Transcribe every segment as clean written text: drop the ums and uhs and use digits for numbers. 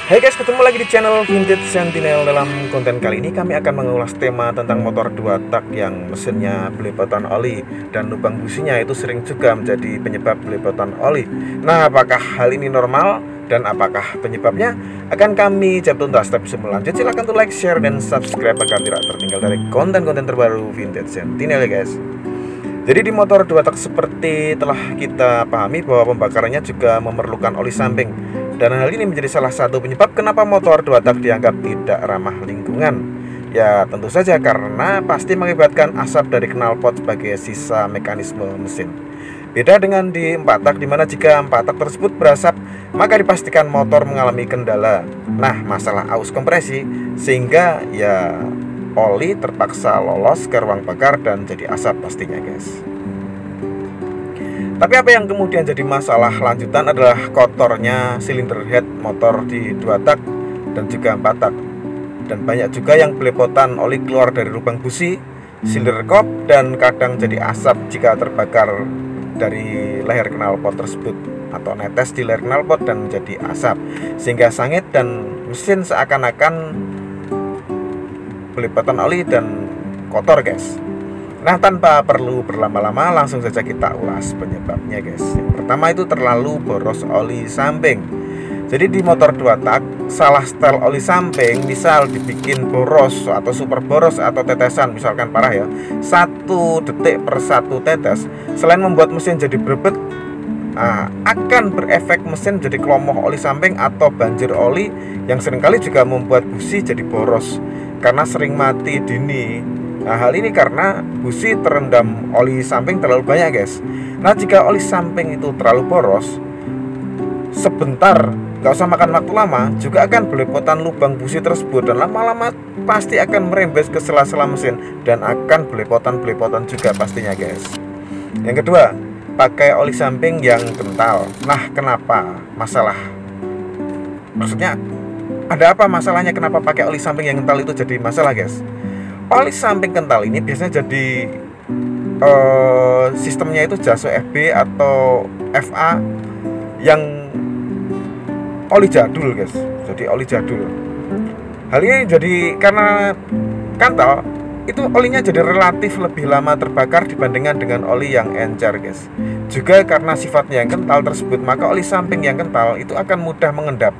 Hai guys, ketemu lagi di channel Vintage Sentinel. Dalam konten kali ini kami akan mengulas tema tentang motor 2 tak yang mesinnya belepotan oli dan lubang businya itu sering juga menjadi penyebab belepotan oli. Nah, apakah hal ini normal dan apakah penyebabnya? Akan kami jawab tuntas. Tapi sebelum lanjut, silahkan tuh like, share, dan subscribe agar tidak tertinggal dari konten-konten terbaru Vintage Sentinel ya guys. Jadi di motor 2 tak seperti telah kita pahami bahwa pembakarannya juga memerlukan oli samping. Dan hal ini menjadi salah satu penyebab kenapa motor 2 tak dianggap tidak ramah lingkungan. Ya tentu saja karena pasti mengakibatkan asap dari knalpot sebagai sisa mekanisme mesin. Beda dengan di 4 tak, dimana jika 4 tak tersebut berasap maka dipastikan motor mengalami kendala. Nah, masalah aus kompresi sehingga ya oli terpaksa lolos ke ruang bakar dan jadi asap pastinya guys. Tapi apa yang kemudian jadi masalah lanjutan adalah kotornya silinder head motor di 2 tak dan juga 4 tak. Dan banyak juga yang belepotan oli keluar dari lubang busi, silinder kop, dan kadang jadi asap jika terbakar dari leher knalpot tersebut atau netes di leher knalpot dan menjadi asap sehingga sangit dan mesin seakan-akan belepotan oli dan kotor guys. Nah, tanpa perlu berlama-lama langsung saja kita ulas penyebabnya guys. Yang pertama itu terlalu boros oli samping. Jadi di motor 2 tak salah setel oli samping, misal dibikin boros atau super boros atau tetesan misalkan parah ya, 1 detik per 1 tetes, selain membuat mesin jadi berbet, akan berefek mesin jadi kelomoh oli samping atau banjir oli yang seringkali juga membuat busi jadi boros karena sering mati dini. Nah, hal ini karena busi terendam oli samping terlalu banyak guys. Nah, jika oli samping itu terlalu boros, sebentar, nggak usah makan waktu lama, juga akan belepotan lubang busi tersebut dan lama-lama pasti akan merembes ke sela-sela mesin dan akan belepotan-belepotan juga pastinya guys. Yang kedua, pakai oli samping yang kental. Nah, kenapa masalah? Maksudnya ada apa masalahnya kenapa pakai oli samping yang kental itu jadi masalah guys? Oli samping kental ini biasanya jadi sistemnya itu Jaso FB atau FA yang oli jadul guys. Jadi oli jadul. Hal ini jadi karena kental itu olinya jadi relatif lebih lama terbakar dibandingkan dengan oli yang encer guys. Juga karena sifatnya yang kental tersebut, maka oli samping yang kental itu akan mudah mengendap.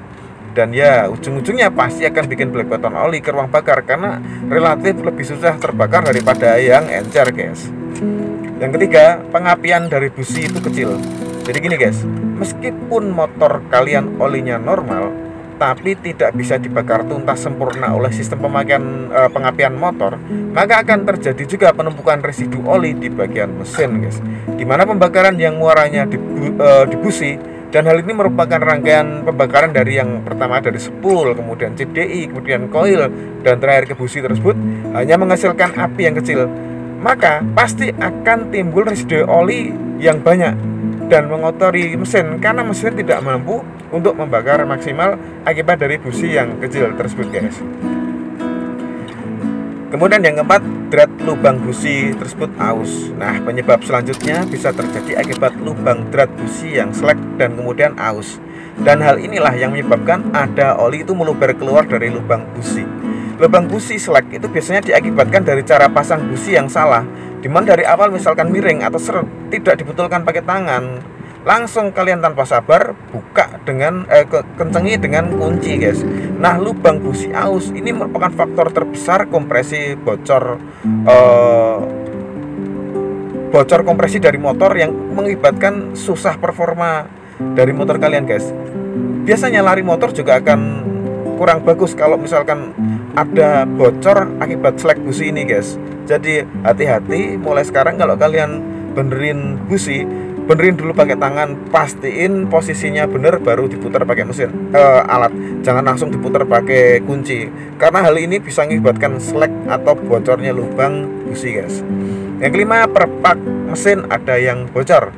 Dan ya ujung-ujungnya pasti akan bikin belepotan oli ke ruang bakar karena relatif lebih susah terbakar daripada yang encer guys. Yang ketiga, pengapian dari busi itu kecil. Jadi gini guys, meskipun motor kalian olinya normal, tapi tidak bisa dibakar tuntas sempurna oleh sistem pengapian motor, maka akan terjadi juga penumpukan residu oli di bagian mesin guys, dimana pembakaran yang muaranya di busi. Dan hal ini merupakan rangkaian pembakaran dari yang pertama dari spool, kemudian CDI, kemudian koil, dan terakhir ke busi tersebut hanya menghasilkan api yang kecil. Maka pasti akan timbul residu oli yang banyak dan mengotori mesin karena mesin tidak mampu untuk membakar maksimal akibat dari busi yang kecil tersebut guys. Kemudian yang keempat, drat lubang busi tersebut aus. Nah, penyebab selanjutnya bisa terjadi akibat lubang drat busi yang selek dan kemudian aus. Dan hal inilah yang menyebabkan ada oli itu meluber keluar dari lubang busi. Lubang busi selek itu biasanya diakibatkan dari cara pasang busi yang salah, dimana dari awal misalkan miring atau seret, tidak dibetulkan pakai tangan. Langsung kalian tanpa sabar buka dengan kencengi dengan kunci guys. Nah, lubang busi aus ini merupakan faktor terbesar kompresi bocor kompresi dari motor yang mengakibatkan susah performa dari motor kalian guys. Biasanya lari motor juga akan kurang bagus kalau misalkan ada bocor akibat selek busi ini guys. Jadi hati-hati mulai sekarang kalau kalian benerin busi, benerin dulu pakai tangan, pastiin posisinya bener baru diputar pakai mesin alat. Jangan langsung diputar pakai kunci karena hal ini bisa mengakibatkan selek atau bocornya lubang busi guys. Yang kelima, perpak mesin ada yang bocor.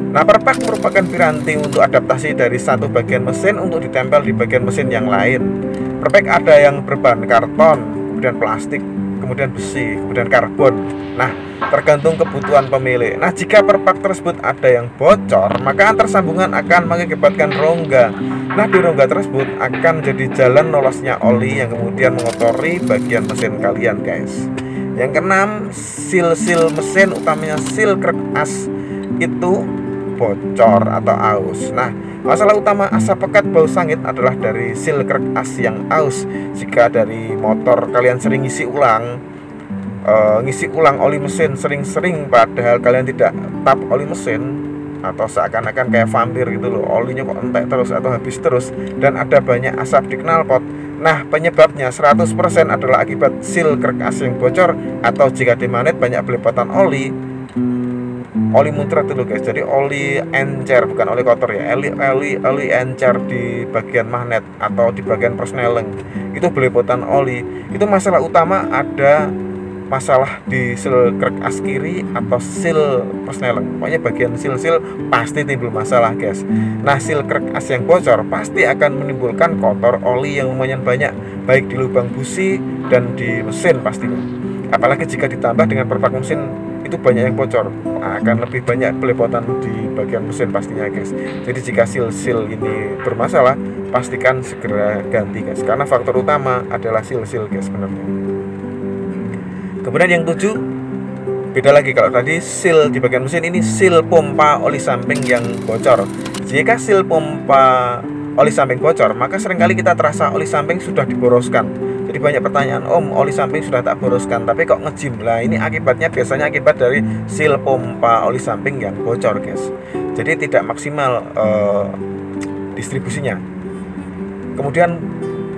Nah, perpak merupakan piranti untuk adaptasi dari satu bagian mesin untuk ditempel di bagian mesin yang lain. Perpak ada yang berbahan karton, kemudian plastik, kemudian besi, kemudian karbon. Nah, tergantung kebutuhan pemilik. Nah, jika perpak tersebut ada yang bocor, maka antar sambungan akan mengakibatkan rongga. Nah, di rongga tersebut akan jadi jalan lolosnya oli yang kemudian mengotori bagian mesin kalian, guys. Yang keenam, sil-sil mesin, utamanya sil krek as itu bocor atau aus. Nah, masalah utama asap pekat bau sangit adalah dari sil krek as yang aus. Jika dari motor kalian sering ngisi ulang oli mesin sering-sering, padahal kalian tidak tap oli mesin, atau seakan-akan kayak vampir gitu loh, olinya kok entek terus atau habis terus, dan ada banyak asap di knalpot. Nah, penyebabnya 100% adalah akibat sil krek as yang bocor, atau jika di magnet banyak belepotan oli muncrat dulu, guys. Jadi oli encer, bukan oli kotor ya, oli encer di bagian magnet atau di bagian persneling, itu belepotan oli. Itu masalah utama, ada masalah di sil krek as kiri atau sil persneling. Pokoknya bagian sil-sil pasti timbul masalah, guys. Nah, sil krek as yang bocor pasti akan menimbulkan kotor oli yang lumayan banyak, baik di lubang busi dan di mesin pastinya. Apalagi jika ditambah dengan perpak mesin itu banyak yang bocor, akan lebih banyak belepotan di bagian mesin pastinya, guys. Jadi jika sil-sil ini bermasalah, pastikan segera ganti, guys, karena faktor utama adalah sil-sil, guys, sebenarnya. Kemudian yang 7, beda lagi. Kalau tadi sil di bagian mesin, ini sil pompa oli samping yang bocor. Jika sil pompa oli samping bocor, maka seringkali kita terasa oli samping sudah diboroskan. Jadi banyak pertanyaan, Om, oli samping sudah tak boroskan tapi kok ngejim. Lah, ini akibatnya biasanya akibat dari sil pompa oli samping yang bocor, guys. Jadi tidak maksimal distribusinya. Kemudian,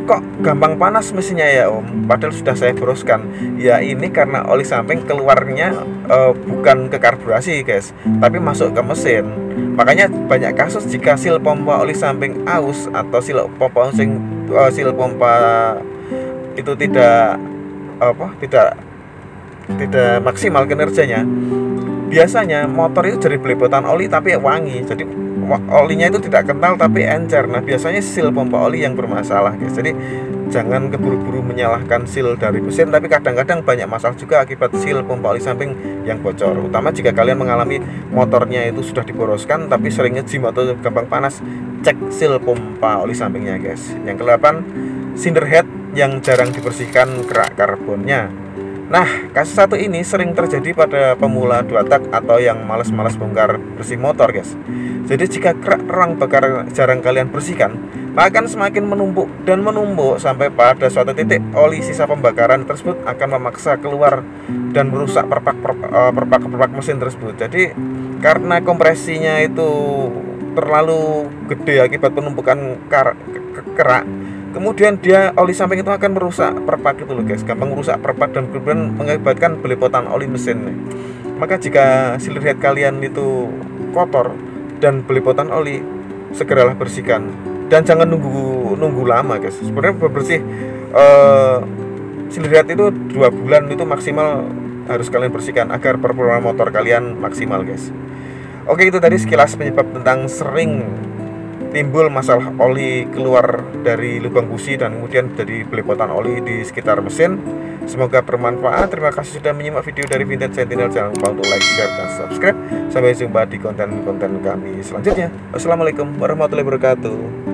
kok gampang panas mesinnya ya, Om, padahal sudah saya boroskan. Ya, ini karena oli samping keluarnya bukan ke karburasi, guys, tapi masuk ke mesin. Makanya banyak kasus jika sil pompa oli samping aus atau sil pompa itu tidak maksimal kinerjanya, biasanya motor itu jadi belepotan oli tapi wangi. Jadi olinya itu tidak kental tapi encer. Nah, biasanya sil pompa oli yang bermasalah, guys. Jadi jangan keburu-buru menyalahkan sil dari mesin, tapi kadang-kadang banyak masalah juga akibat sil pompa oli samping yang bocor. Utama jika kalian mengalami motornya itu sudah diboroskan tapi sering ngejim atau gampang panas, cek sil pompa oli sampingnya, guys. Yang ke-8, cinder head yang jarang dibersihkan kerak karbonnya. Nah, kasus satu ini sering terjadi pada pemula 2 tak atau yang malas-malas bongkar bersih motor, guys. Jadi jika kerak rang bakar jarang kalian bersihkan, maka akan semakin menumpuk dan menumpuk sampai pada suatu titik oli sisa pembakaran tersebut akan memaksa keluar dan merusak perpak mesin tersebut. Jadi karena kompresinya itu terlalu gede akibat penumpukan kerak, kemudian dia oli samping itu akan merusak perpak itu loh, guys. Gampang merusak perpak dan kemudian mengakibatkan belepotan oli mesin. Maka jika cylinder head kalian itu kotor dan belepotan oli, segeralah bersihkan dan jangan nunggu lama, guys. Sebenarnya bersih cylinder head itu 2 bulan itu maksimal harus kalian bersihkan agar performa motor kalian maksimal, guys. Oke, itu tadi sekilas penyebab tentang sering timbul masalah oli keluar dari lubang busi dan kemudian jadi belepotan oli di sekitar mesin. Semoga bermanfaat. Terima kasih sudah menyimak video dari Vintage Sentinel. Jangan lupa untuk like, share, dan subscribe. Sampai jumpa di konten-konten kami selanjutnya. Wassalamualaikum warahmatullahi wabarakatuh.